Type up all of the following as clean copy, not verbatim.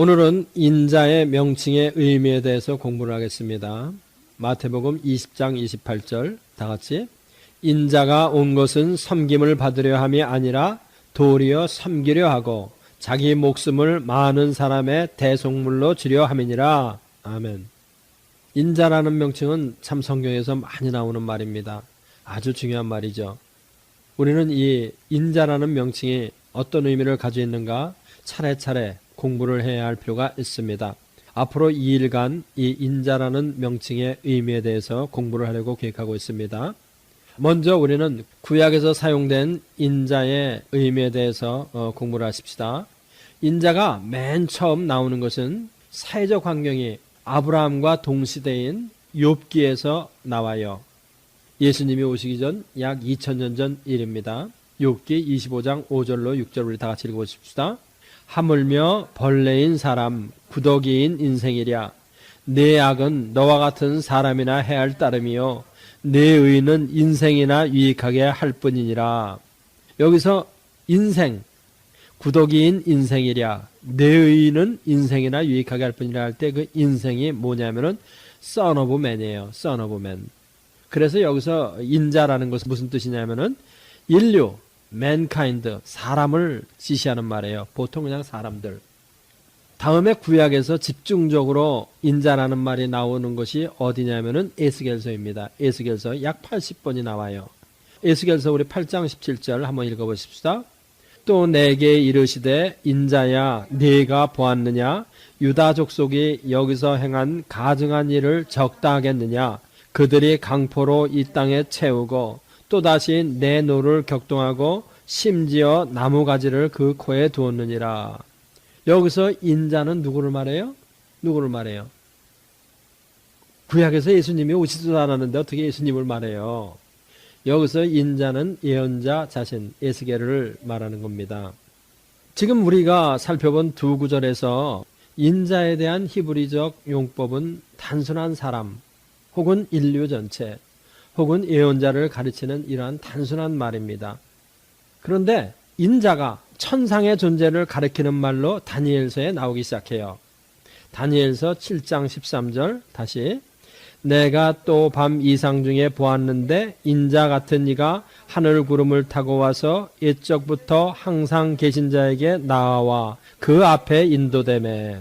오늘은 인자의 명칭의 의미에 대해서 공부를 하겠습니다. 마태복음 20장 28절 다 같이 인자가 온 것은 섬김을 받으려 함이 아니라 도리어 섬기려 하고 자기 목숨을 많은 사람의 대속물로 주려 함이니라. 아멘. 인자라는 명칭은 참 성경에서 많이 나오는 말입니다. 아주 중요한 말이죠. 우리는 이 인자라는 명칭이 어떤 의미를 가지고 있는가 차례차례 공부를 해야 할 필요가 있습니다. 앞으로 2일간 이 인자라는 명칭의 의미에 대해서 공부를 하려고 계획하고 있습니다. 먼저 우리는 구약에서 사용된 인자의 의미에 대해서 공부를 하십시다. 인자가 맨 처음 나오는 것은 사회적 환경이 아브라함과 동시대인 욥기에서 나와요. 예수님이 오시기 전 약 2000년 전 일입니다. 욥기 25장 5절로 6절 우리 다 같이 읽어보십시다. 하물며 벌레인 사람 구더기인 인생이랴. 내 악은 너와 같은 사람이나 해할 따름이요 내 의는 인생이나 유익하게 할 뿐이니라. 여기서 인생 구더기인 인생이랴 내 의는 인생이나 유익하게 할 뿐이라 할 때 그 인생이 뭐냐면은 son of man이에요. son of man. 그래서 여기서 인자라는 것은 무슨 뜻이냐면은 인류 mankind, 사람을 지시하는 말이에요. 보통 그냥 사람들. 다음에 구약에서 집중적으로 인자라는 말이 나오는 것이 어디냐면은 에스겔서입니다. 에스겔서 약 80번이 나와요. 에스겔서 우리 8장 17절 한번 읽어보십시다. 또 내게 이르시되 인자야 네가 보았느냐 유다 족속이 여기서 행한 가증한 일을 적다 하겠느냐 그들이 강포로 이 땅에 채우고 또다시 내 노를 격동하고 심지어 나무가지를 그 코에 두었느니라. 여기서 인자는 누구를 말해요? 누구를 말해요? 구약에서 예수님이 오시지도 않았는데 어떻게 예수님을 말해요? 여기서 인자는 예언자 자신 에스겔을 말하는 겁니다. 지금 우리가 살펴본 두 구절에서 인자에 대한 히브리적 용법은 단순한 사람 혹은 인류 전체 혹은 예언자를 가르치는 이러한 단순한 말입니다. 그런데 인자가 천상의 존재를 가리키는 말로 다니엘서에 나오기 시작해요. 다니엘서 7장 13절 다시 내가 또 밤 이상 중에 보았는데 인자 같은 이가 하늘 구름을 타고 와서 옛적부터 항상 계신 자에게 나와 그 앞에 인도되매.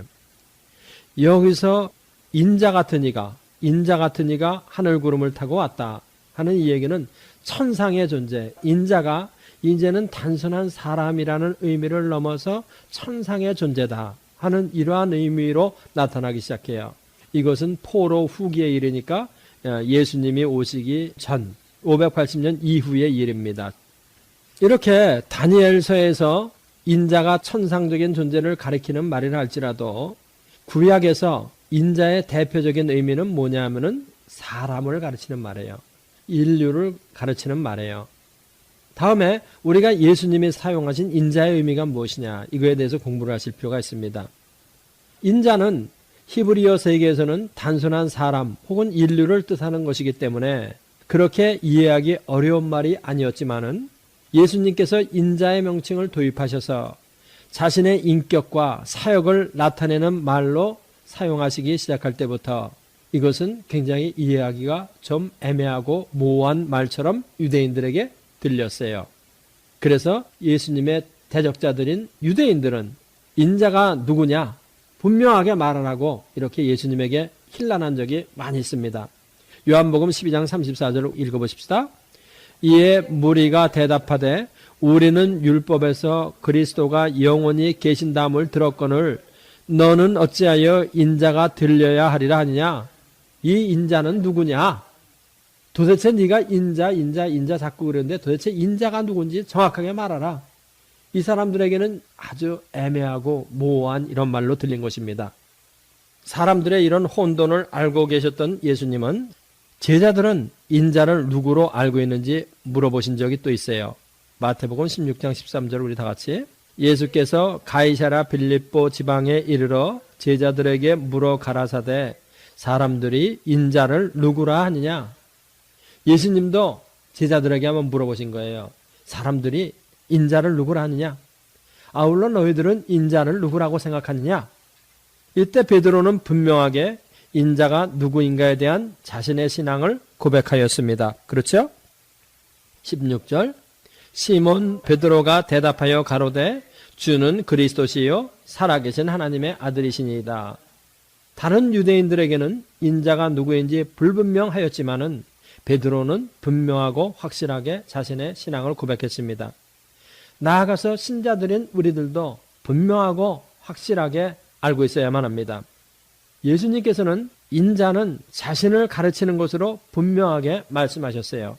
여기서 인자 같은 이가 하늘 구름을 타고 왔다 하는 이 얘기는 천상의 존재, 인자가 이제는 단순한 사람이라는 의미를 넘어서 천상의 존재다 하는 이러한 의미로 나타나기 시작해요. 이것은 포로 후기에 이르니까 예수님이 오시기 전 580년 이후의 일입니다. 이렇게 다니엘서에서 인자가 천상적인 존재를 가리키는 말이라 할지라도 구약에서 인자의 대표적인 의미는 뭐냐면은 사람을 가르치는 말이에요. 인류를 가르치는 말이에요. 다음에 우리가 예수님이 사용하신 인자의 의미가 무엇이냐 이거에 대해서 공부를 하실 필요가 있습니다. 인자는 히브리어 세계에서는 단순한 사람 혹은 인류를 뜻하는 것이기 때문에 그렇게 이해하기 어려운 말이 아니었지만은 예수님께서 인자의 명칭을 도입하셔서 자신의 인격과 사역을 나타내는 말로 사용하시기 시작할 때부터 이것은 굉장히 이해하기가 좀 애매하고 모호한 말처럼 유대인들에게 들렸어요. 그래서 예수님의 대적자들인 유대인들은 인자가 누구냐 분명하게 말하라고 이렇게 예수님에게 힐난한 적이 많이 있습니다. 요한복음 12장 34절을 읽어보십시다. 이에 무리가 대답하되 우리는 율법에서 그리스도가 영원히 계신다함을 들었거늘 너는 어찌하여 인자가 들려야 하리라 하느냐? 이 인자는 누구냐? 도대체 네가 인자 자꾸 그러는데 도대체 인자가 누군지 정확하게 말하라. 이 사람들에게는 아주 애매하고 모호한 이런 말로 들린 것입니다. 사람들의 이런 혼돈을 알고 계셨던 예수님은 제자들은 인자를 누구로 알고 있는지 물어보신 적이 또 있어요. 마태복음 16장 13절 우리 다 같이 예수께서 가이사랴 빌립보 지방에 이르러 제자들에게 물어 가라사대 사람들이 인자를 누구라 하느냐? 예수님도 제자들에게 한번 물어보신 거예요. 사람들이 인자를 누구라 하느냐? 아울러 너희들은 인자를 누구라고 생각하느냐? 이때 베드로는 분명하게 인자가 누구인가에 대한 자신의 신앙을 고백하였습니다. 그렇죠? 16절 시몬 베드로가 대답하여 가로되 주는 그리스도시요 살아계신 하나님의 아들이시니이다. 다른 유대인들에게는 인자가 누구인지 불분명하였지만은 베드로는 분명하고 확실하게 자신의 신앙을 고백했습니다. 나아가서 신자들인 우리들도 분명하고 확실하게 알고 있어야만 합니다. 예수님께서는 인자는 자신을 가르치는 것으로 분명하게 말씀하셨어요.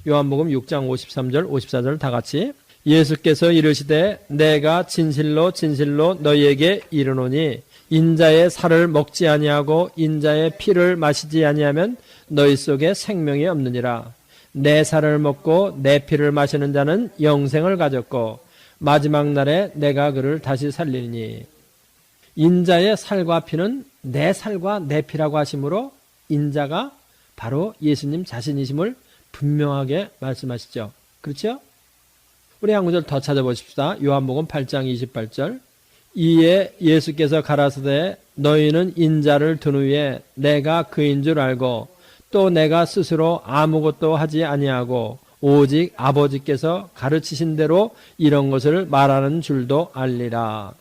요한복음 6장 53절 54절 다 같이 예수께서 이르시되 내가 진실로 진실로 너희에게 이르노니 인자의 살을 먹지 아니하고 인자의 피를 마시지 아니하면 너희 속에 생명이 없느니라. 내 살을 먹고 내 피를 마시는 자는 영생을 가졌고 마지막 날에 내가 그를 다시 살리니. 인자의 살과 피는 내 살과 내 피라고 하시므로 인자가 바로 예수님 자신이심을 분명하게 말씀하시죠. 그렇죠? 우리 한 구절 더 찾아보십시다. 요한복음 8장 28절 이에 예수께서 가라사대 너희는 인자를 둔 후에 내가 그인 줄 알고 또 내가 스스로 아무것도 하지 아니하고 오직 아버지께서 가르치신 대로 이런 것을 말하는 줄도 알리라.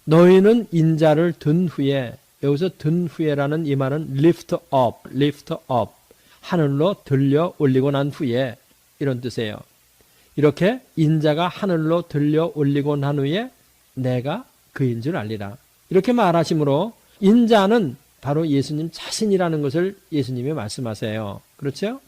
너희는 인자를 둔 후에, 여기서 둔 후에라는 이 말은 lift up, 하늘로 들려 올리고 난 후에 이런 뜻이에요. 이렇게 인자가 하늘로 들려 올리고 난 후에 내가 그인 줄 알리라. 이렇게 말하시므로 인자는 바로 예수님 자신이라는 것을 예수님이 말씀하세요. 그렇죠?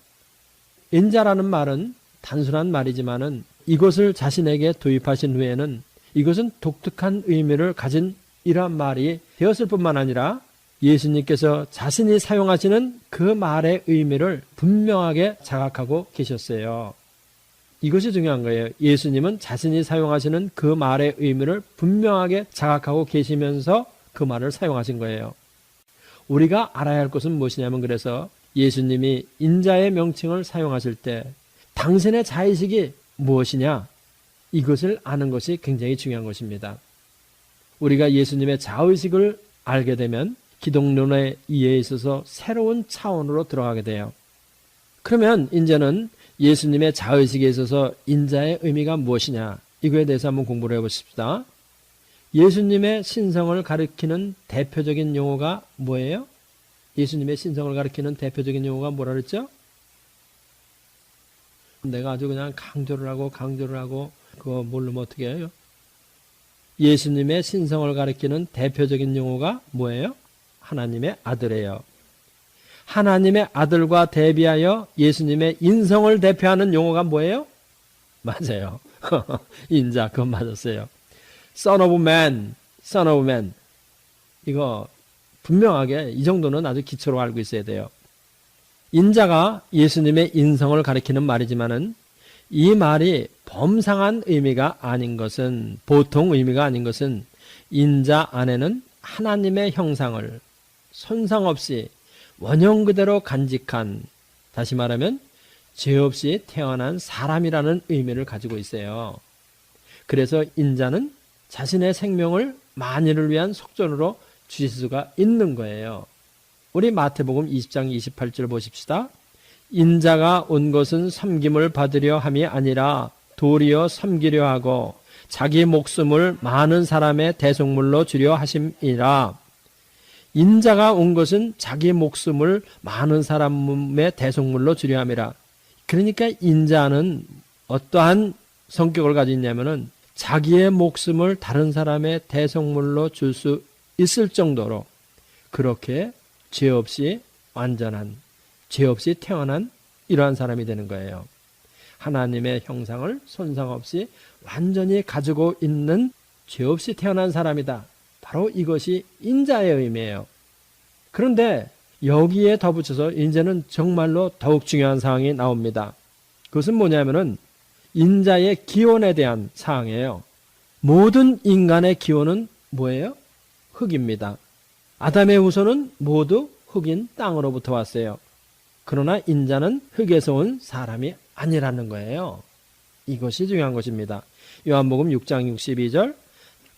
인자라는 말은 단순한 말이지만은 이것을 자신에게 도입하신 후에는 이것은 독특한 의미를 가진 이러한 말이 되었을 뿐만 아니라 예수님께서 자신이 사용하시는 그 말의 의미를 분명하게 자각하고 계셨어요. 이것이 중요한 거예요. 예수님은 자신이 사용하시는 그 말의 의미를 분명하게 자각하고 계시면서 그 말을 사용하신 거예요. 우리가 알아야 할 것은 무엇이냐면 그래서 예수님이 인자의 명칭을 사용하실 때 당신의 자의식이 무엇이냐 이것을 아는 것이 굉장히 중요한 것입니다. 우리가 예수님의 자의식을 알게 되면 기독론의 이해에 있어서 새로운 차원으로 들어가게 돼요. 그러면 이제는 예수님의 자의식에 있어서 인자의 의미가 무엇이냐 이거에 대해서 한번 공부를 해보십시다. 예수님의 신성을 가리키는 대표적인 용어가 뭐예요? 예수님의 신성을 가리키는 대표적인 용어가 뭐라 그랬죠? 내가 아주 그냥 강조를 하고 그거 모르면 어떻게 해요? 예수님의 신성을 가리키는 대표적인 용어가 뭐예요? 하나님의 아들이에요. 하나님의 아들과 대비하여 예수님의 인성을 대표하는 용어가 뭐예요? 맞아요. 인자, 그건 맞았어요. Son of Man. 이거 분명하게 이 정도는 아주 기초로 알고 있어야 돼요. 인자가 예수님의 인성을 가리키는 말이지만은 이 말이 범상한 의미가 아닌 것은, 보통 의미가 아닌 것은 인자 안에는 하나님의 형상을 손상 없이 원형 그대로 간직한, 다시 말하면 죄 없이 태어난 사람이라는 의미를 가지고 있어요. 그래서 인자는 자신의 생명을 만인을 위한 속전으로 주실 수가 있는 거예요. 우리 마태복음 20장 28절 보십시다. 인자가 온 것은 섬김을 받으려 함이 아니라 도리어 섬기려 하고 자기 목숨을 많은 사람의 대속물로 주려 하심이라. 인자가 온 것은 자기 목숨을 많은 사람의 대속물로 주려 함이라. 그러니까 인자는 어떠한 성격을 가지고 있냐면은 자기의 목숨을 다른 사람의 대속물로 줄 수 있을 정도로 그렇게 죄 없이 완전한, 죄 없이 태어난 이러한 사람이 되는 거예요. 하나님의 형상을 손상 없이 완전히 가지고 있는 죄 없이 태어난 사람이다. 바로 이것이 인자의 의미예요. 그런데 여기에 덧붙여서 이제는 정말로 더욱 중요한 사항이 나옵니다. 그것은 뭐냐면은 인자의 기원에 대한 사항이에요. 모든 인간의 기원은 뭐예요? 흙입니다. 아담의 후손은 모두 흙인 땅으로부터 왔어요. 그러나 인자는 흙에서 온 사람이 아니라는 거예요. 이것이 중요한 것입니다. 요한복음 6장 62절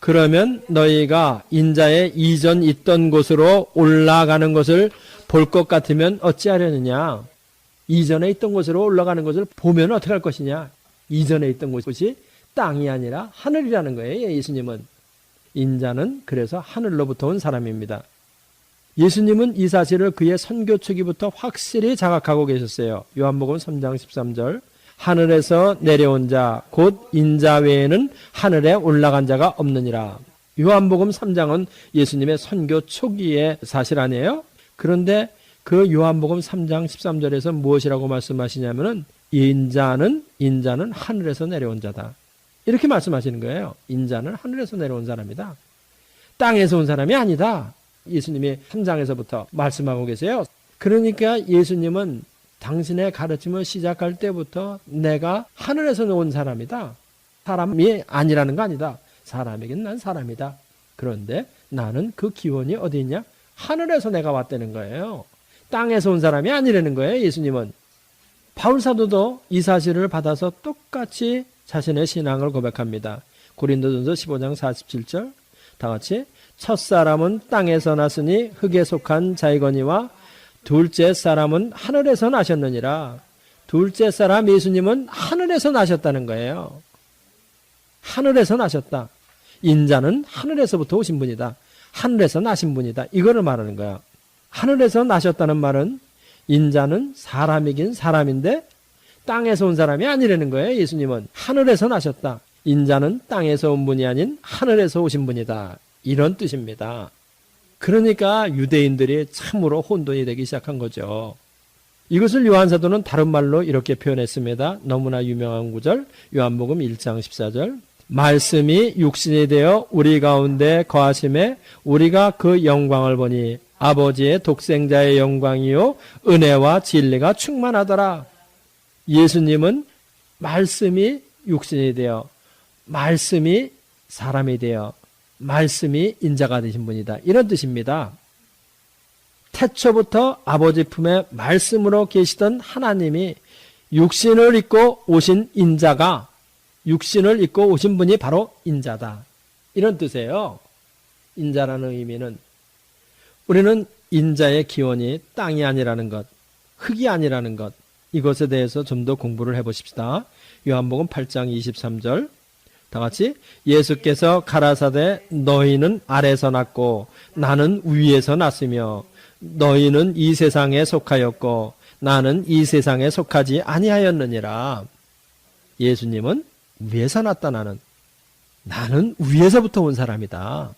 그러면 너희가 인자의 이전 있던 곳으로 올라가는 것을 볼 것 같으면 어찌하려느냐. 이전에 있던 곳으로 올라가는 것을 보면 어떻게 할 것이냐. 이전에 있던 곳이 땅이 아니라 하늘이라는 거예요. 예수님은. 인자는 그래서 하늘로부터 온 사람입니다. 예수님은 이 사실을 그의 선교 초기부터 확실히 자각하고 계셨어요. 요한복음 3장 13절. 하늘에서 내려온 자 곧 인자 외에는 하늘에 올라간 자가 없느니라. 요한복음 3장은 예수님의 선교 초기의 사실 아니에요? 그런데 그 요한복음 3장 13절에서 무엇이라고 말씀하시냐면은 인자는 하늘에서 내려온 자다. 이렇게 말씀하시는 거예요. 인자는 하늘에서 내려온 사람이다. 땅에서 온 사람이 아니다. 예수님이 3장에서부터 말씀하고 계세요. 그러니까 예수님은 당신의 가르침을 시작할 때부터 내가 하늘에서 온 사람이다. 사람이 아니라는 거 아니다. 사람에겐 난 사람이다. 그런데 나는 그 기원이 어디 있냐? 하늘에서 내가 왔다는 거예요. 땅에서 온 사람이 아니라는 거예요. 예수님은. 바울 사도도 이 사실을 받아서 똑같이 자신의 신앙을 고백합니다. 고린도전서 15장 47절 다 같이 첫사람은 땅에서 났으니 흙에 속한 자이거니와 둘째 사람은 하늘에서 나셨느니라. 둘째 사람 예수님은 하늘에서 나셨다는 거예요. 하늘에서 나셨다. 인자는 하늘에서부터 오신 분이다. 하늘에서 나신 분이다. 이거를 말하는 거야. 하늘에서 나셨다는 말은 인자는 사람이긴 사람인데 땅에서 온 사람이 아니라는 거예요. 예수님은 하늘에서 나셨다. 인자는 땅에서 온 분이 아닌 하늘에서 오신 분이다. 이런 뜻입니다. 그러니까 유대인들이 참으로 혼돈이 되기 시작한 거죠. 이것을 요한사도는 다른 말로 이렇게 표현했습니다. 너무나 유명한 구절 요한복음 1장 14절 말씀이 육신이 되어 우리 가운데 거하심에 우리가 그 영광을 보니 아버지의 독생자의 영광이요 은혜와 진리가 충만하더라. 예수님은 말씀이 육신이 되어 말씀이 사람이 되어 말씀이 인자가 되신 분이다. 이런 뜻입니다. 태초부터 아버지 품에 말씀으로 계시던 하나님이 육신을 입고 오신 인자가 육신을 입고 오신 분이 바로 인자다. 이런 뜻이에요. 인자라는 의미는 우리는 인자의 기원이 땅이 아니라는 것, 흙이 아니라는 것 이것에 대해서 좀 더 공부를 해보십시다. 요한복음 8장 23절 다 같이 예수께서 가라사대 너희는 아래서 났고 나는 위에서 났으며 너희는 이 세상에 속하였고 나는 이 세상에 속하지 아니하였느니라. 예수님은 위에서 났다. 나는 위에서부터 온 사람이다.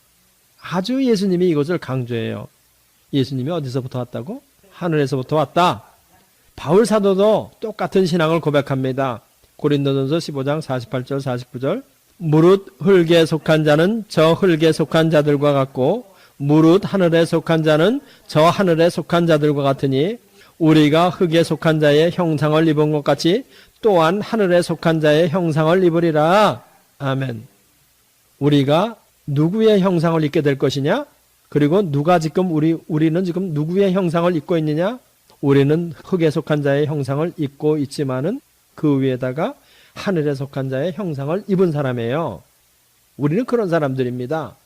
아주 예수님이 이것을 강조해요. 예수님이 어디서부터 왔다고? 하늘에서부터 왔다. 바울 사도도 똑같은 신앙을 고백합니다. 고린도전서 15장 48절 49절 무릇 흙에 속한 자는 저 흙에 속한 자들과 같고 무릇 하늘에 속한 자는 저 하늘에 속한 자들과 같으니 우리가 흙에 속한 자의 형상을 입은 것 같이 또한 하늘에 속한 자의 형상을 입으리라. 아멘. 우리가 누구의 형상을 입게 될 것이냐? 그리고 누가 지금 우리는 지금 누구의 형상을 입고 있느냐? 우리는 흙에 속한 자의 형상을 입고 있지만은 그 위에다가 하늘에 속한 자의 형상을 입은 사람이에요. 우리는 그런 사람들입니다.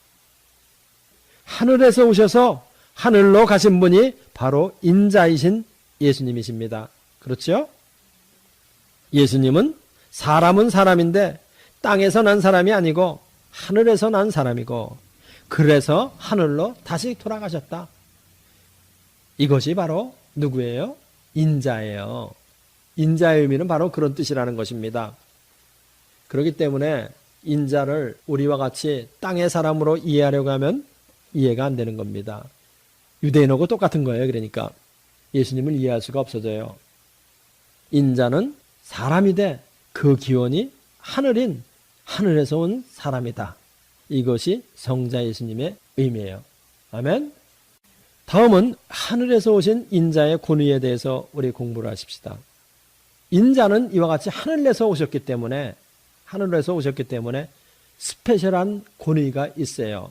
하늘에서 오셔서 하늘로 가신 분이 바로 인자이신 예수님이십니다. 그렇죠? 예수님은 사람은 사람인데 땅에서 난 사람이 아니고 하늘에서 난 사람이고 그래서 하늘로 다시 돌아가셨다. 이것이 바로 누구예요? 인자예요. 인자의 의미는 바로 그런 뜻이라는 것입니다. 그렇기 때문에 인자를 우리와 같이 땅의 사람으로 이해하려고 하면 이해가 안 되는 겁니다. 유대인하고 똑같은 거예요. 그러니까 예수님을 이해할 수가 없어져요. 인자는 사람이 돼 그 기원이 하늘인 하늘에서 온 사람이다. 이것이 성자 예수님의 의미예요. 아멘. 다음은 하늘에서 오신 인자의 권위에 대해서 우리 공부를 하십시다. 인자는 이와 같이 하늘에서 오셨기 때문에 스페셜한 권위가 있어요.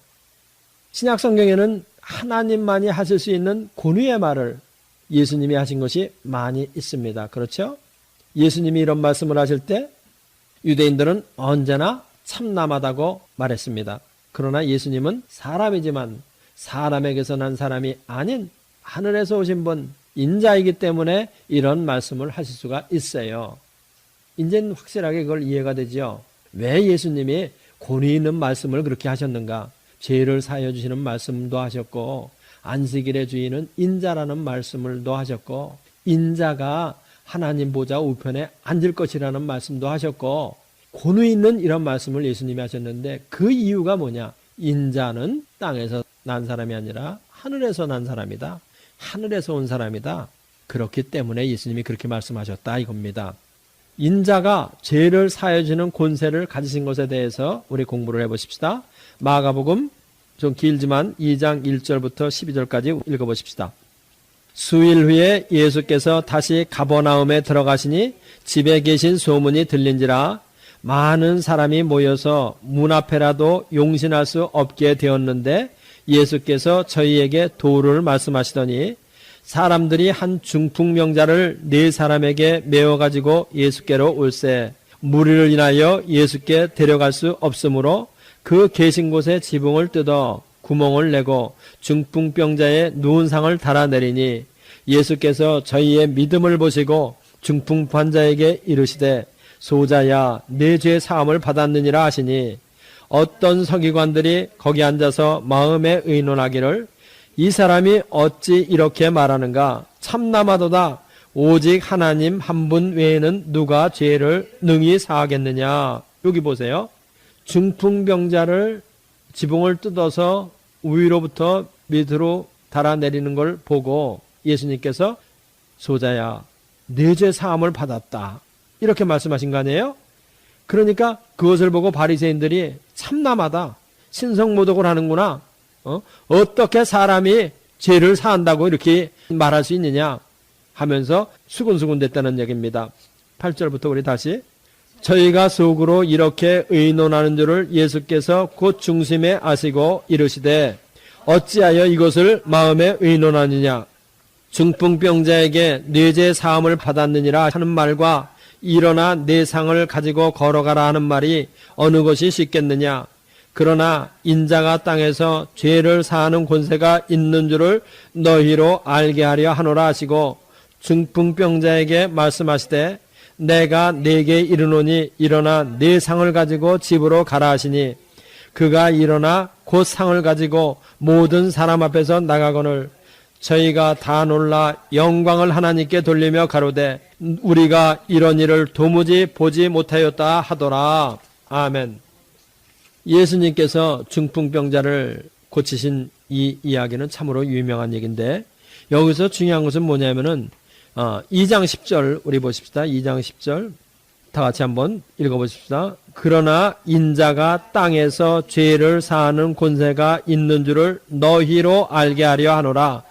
신약 성경에는 하나님만이 하실 수 있는 권위의 말을 예수님이 하신 것이 많이 있습니다. 그렇죠? 예수님이 이런 말씀을 하실 때 유대인들은 언제나 참남하다고 말했습니다. 그러나 예수님은 사람이지만 사람에게서 난 사람이 아닌 하늘에서 오신 분, 인자이기 때문에 이런 말씀을 하실 수가 있어요. 이제는 확실하게 그걸 이해가 되죠. 왜 예수님이 권위 있는 말씀을 그렇게 하셨는가? 죄를 사하여 주시는 말씀도 하셨고, 안식일의 주인은 인자라는 말씀을도 하셨고, 인자가 하나님 보좌 우편에 앉을 것이라는 말씀도 하셨고, 권위 있는 이런 말씀을 예수님이 하셨는데, 그 이유가 뭐냐? 인자는 땅에서 난 사람이 아니라 하늘에서 난 사람이다. 하늘에서 온 사람이다. 그렇기 때문에 예수님이 그렇게 말씀하셨다 이겁니다. 인자가 죄를 사하여 주는 권세를 가지신 것에 대해서 우리 공부를 해보십시다. 마가복음 좀 길지만 2장 1절부터 12절까지 읽어보십시다. 수일 후에 예수께서 다시 가버나움에 들어가시니 집에 계신 소문이 들린지라 많은 사람이 모여서 문 앞에라도 용신할 수 없게 되었는데 예수께서 저희에게 도를 말씀하시더니 사람들이 한 중풍병자를 네 사람에게 메어가지고 예수께로 올세 무리를 인하여 예수께 데려갈 수 없으므로 그 계신 곳에 지붕을 뜯어 구멍을 내고 중풍병자의 누운 상을 달아내리니 예수께서 저희의 믿음을 보시고 중풍 환자에게 이르시되 소자야 내 죄 사함을 받았느니라 하시니 어떤 서기관들이 거기 앉아서 마음에 의논하기를 이 사람이 어찌 이렇게 말하는가 참나마도다 오직 하나님 한 분 외에는 누가 죄를 능히 사하겠느냐. 여기 보세요. 중풍병자를 지붕을 뜯어서 위로부터 밑으로 달아내리는 걸 보고 예수님께서 소자야 내 죄 사함을 받았다 이렇게 말씀하신 거 아니에요? 그러니까 그것을 보고 바리새인들이 참남하다 신성모독을 하는구나. 어떻게 사람이 죄를 사한다고 이렇게 말할 수 있느냐 하면서 수군수군 됐다는 얘기입니다. 8절부터 우리 다시 저희가 속으로 이렇게 의논하는 줄을 예수께서 곧 중심에 아시고 이르시되 어찌하여 이것을 마음에 의논하느냐 중풍병자에게 뇌제 사함을 받았느니라 하는 말과 일어나 내 상을 가지고 걸어가라 하는 말이 어느 것이 쉽겠느냐 그러나 인자가 땅에서 죄를 사하는 권세가 있는 줄을 너희로 알게 하려 하노라 하시고 중풍병자에게 말씀하시되 내가 네게 이르노니 일어나 네 상을 가지고 집으로 가라 하시니 그가 일어나 곧 상을 가지고 모든 사람 앞에서 나가거늘 저희가 다 놀라 영광을 하나님께 돌리며 가로되 우리가 이런 일을 도무지 보지 못하였다 하더라. 아멘. 예수님께서 중풍병자를 고치신 이 이야기는 참으로 유명한 얘기인데 여기서 중요한 것은 뭐냐면은 2장 10절 우리 보십시다. 2장 10절 다 같이 한번 읽어보십시다. 그러나 인자가 땅에서 죄를 사하는 권세가 있는 줄을 너희로 알게 하려 하노라.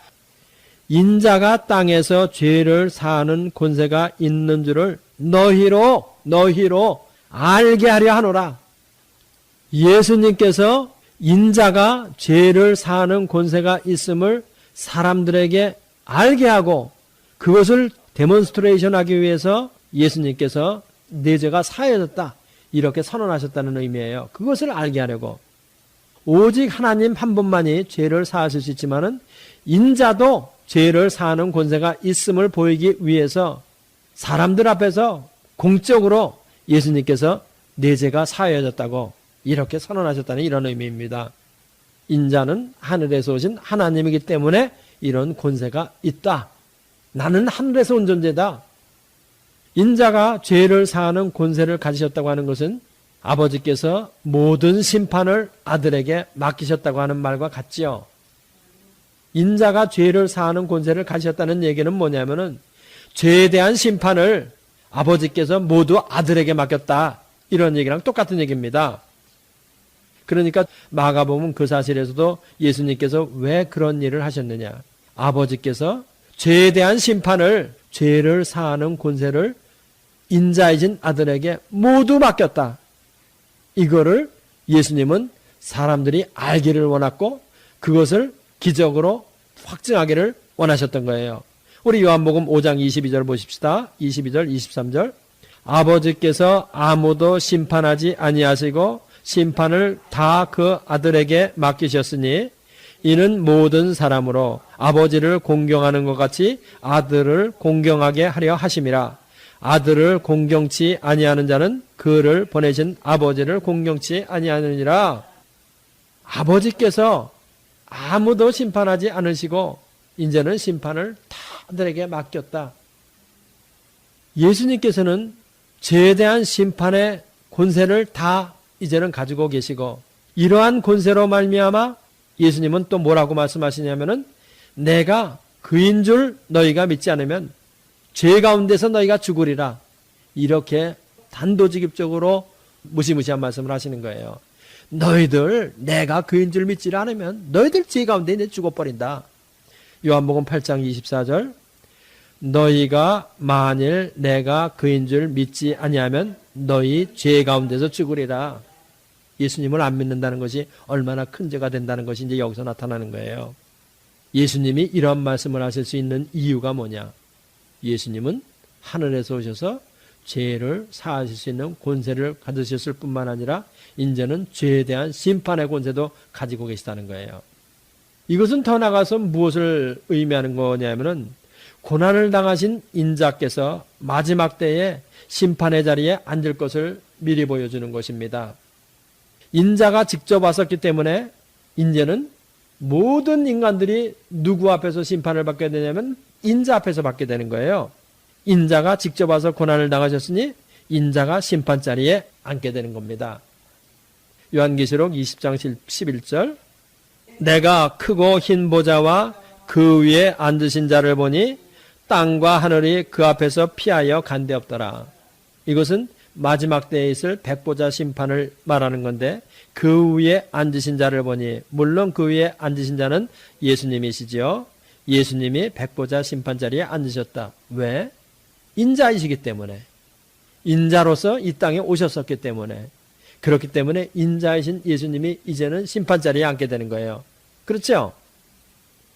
인자가 땅에서 죄를 사하는 권세가 있는 줄을 너희로 알게 하려 하노라. 예수님께서 인자가 죄를 사하는 권세가 있음을 사람들에게 알게 하고 그것을 데몬스트레이션 하기 위해서 예수님께서 내 죄가 사해졌다 이렇게 선언하셨다는 의미예요. 그것을 알게 하려고. 오직 하나님 한 분만이 죄를 사하실 수 있지만은 인자도 죄를 사하는 권세가 있음을 보이기 위해서 사람들 앞에서 공적으로 예수님께서 내 죄가 사해졌다고 이렇게 선언하셨다는 이런 의미입니다. 인자는 하늘에서 오신 하나님이기 때문에 이런 권세가 있다. 나는 하늘에서 온 존재다. 인자가 죄를 사하는 권세를 가지셨다고 하는 것은 아버지께서 모든 심판을 아들에게 맡기셨다고 하는 말과 같지요. 인자가 죄를 사하는 권세를 가지셨다는 얘기는 뭐냐면은 죄에 대한 심판을 아버지께서 모두 아들에게 맡겼다. 이런 얘기랑 똑같은 얘기입니다. 그러니까 마가복음 그 사실에서도 예수님께서 왜 그런 일을 하셨느냐. 아버지께서 죄에 대한 심판을 죄를 사하는 권세를 인자이신 아들에게 모두 맡겼다. 이거를 예수님은 사람들이 알기를 원했고 그것을 기적으로 확증하기를 원하셨던 거예요. 우리 요한복음 5장 22절 보십시다. 22절 23절 아버지께서 아무도 심판하지 아니하시고 심판을 다 그 아들에게 맡기셨으니 이는 모든 사람으로 아버지를 공경하는 것 같이 아들을 공경하게 하려 하심이라. 아들을 공경치 아니하는 자는 그를 보내신 아버지를 공경치 아니하느니라. 아버지께서 아무도 심판하지 않으시고 이제는 심판을 다 아들에게 맡겼다. 예수님께서는 죄에 대한 심판의 권세를 다 이제는 가지고 계시고 이러한 권세로 말미암아 예수님은 또 뭐라고 말씀하시냐면은 내가 그인 줄 너희가 믿지 않으면 죄 가운데서 너희가 죽으리라. 이렇게 단도직입적으로 무시무시한 말씀을 하시는 거예요. 너희들 내가 그인 줄 믿지 않으면 너희들 죄 가운데 이제 죽어버린다. 요한복음 8장 24절 너희가 만일 내가 그인 줄 믿지 아니하면 너희 죄 가운데서 죽으리라. 예수님을 안 믿는다는 것이 얼마나 큰 죄가 된다는 것이 이제 여기서 나타나는 거예요. 예수님이 이런 말씀을 하실 수 있는 이유가 뭐냐? 예수님은 하늘에서 오셔서 죄를 사하실 수 있는 권세를 가지셨을 뿐만 아니라 이제는 죄에 대한 심판의 권세도 가지고 계시다는 거예요. 이것은 더 나아가서 무엇을 의미하는 거냐면은 고난을 당하신 인자께서 마지막 때에 심판의 자리에 앉을 것을 미리 보여주는 것입니다. 인자가 직접 왔었기 때문에 이제는 모든 인간들이 누구 앞에서 심판을 받게 되냐면 인자 앞에서 받게 되는 거예요. 인자가 직접 와서 고난을 당하셨으니 인자가 심판자리에 앉게 되는 겁니다. 요한계시록 20장 11절 내가 크고 흰 보좌와 그 위에 앉으신 자를 보니 땅과 하늘이 그 앞에서 피하여 간데없더라. 이것은 마지막 때에 있을 백보자 심판을 말하는 건데 그 위에 앉으신 자를 보니 물론 그 위에 앉으신 자는 예수님이시지요. 예수님이 백보자 심판 자리에 앉으셨다. 왜? 인자이시기 때문에. 인자로서 이 땅에 오셨었기 때문에. 그렇기 때문에 인자이신 예수님이 이제는 심판 자리에 앉게 되는 거예요. 그렇죠?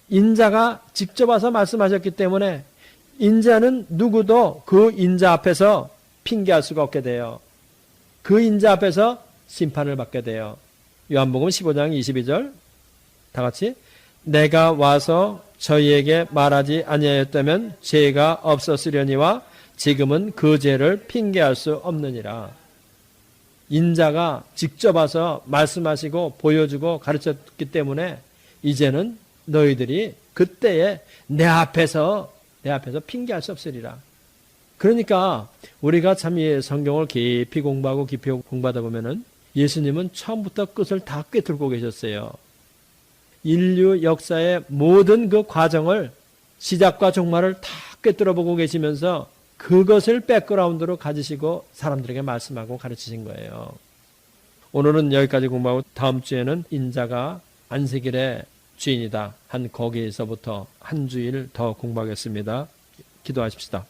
인자가 직접 와서 말씀하셨기 때문에 인자는 누구도 그 인자 앞에서 핑계할 수가 없게 돼요. 그 인자 앞에서 심판을 받게 돼요. 요한복음 15장 22절 다 같이 내가 와서 저희에게 말하지 아니하였다면 죄가 없었으려니와 지금은 그 죄를 핑계할 수 없느니라. 인자가 직접 와서 말씀하시고 보여주고 가르쳤기 때문에 이제는 너희들이 그때에 내 앞에서 핑계할 수 없으리라. 그러니까 우리가 참 이 성경을 깊이 공부하고 깊이 공부하다 보면은 예수님은 처음부터 끝을 다 꿰뚫고 계셨어요. 인류 역사의 모든 그 과정을 시작과 종말을 다 꿰뚫어 보고 계시면서 그것을 백그라운드로 가지시고 사람들에게 말씀하고 가르치신 거예요. 오늘은 여기까지 공부하고 다음 주에는 인자가 안식일의 주인이다 한 거기에서부터 한 주일 더 공부하겠습니다. 기도하십시다.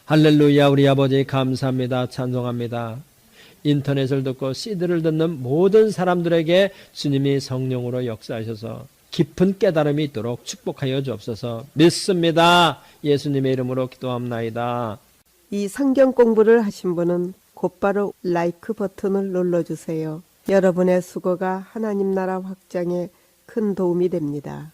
할렐루야. 우리 아버지 감사합니다. 찬송합니다. 인터넷을 듣고 CD를 듣는 모든 사람들에게 주님이 성령으로 역사하셔서 깊은 깨달음이 있도록 축복하여 주옵소서. 믿습니다. 예수님의 이름으로 기도합나이다. 이 성경 공부를 하신 분은 곧바로 라이크 버튼을 눌러주세요. 여러분의 수고가 하나님 나라 확장에 큰 도움이 됩니다.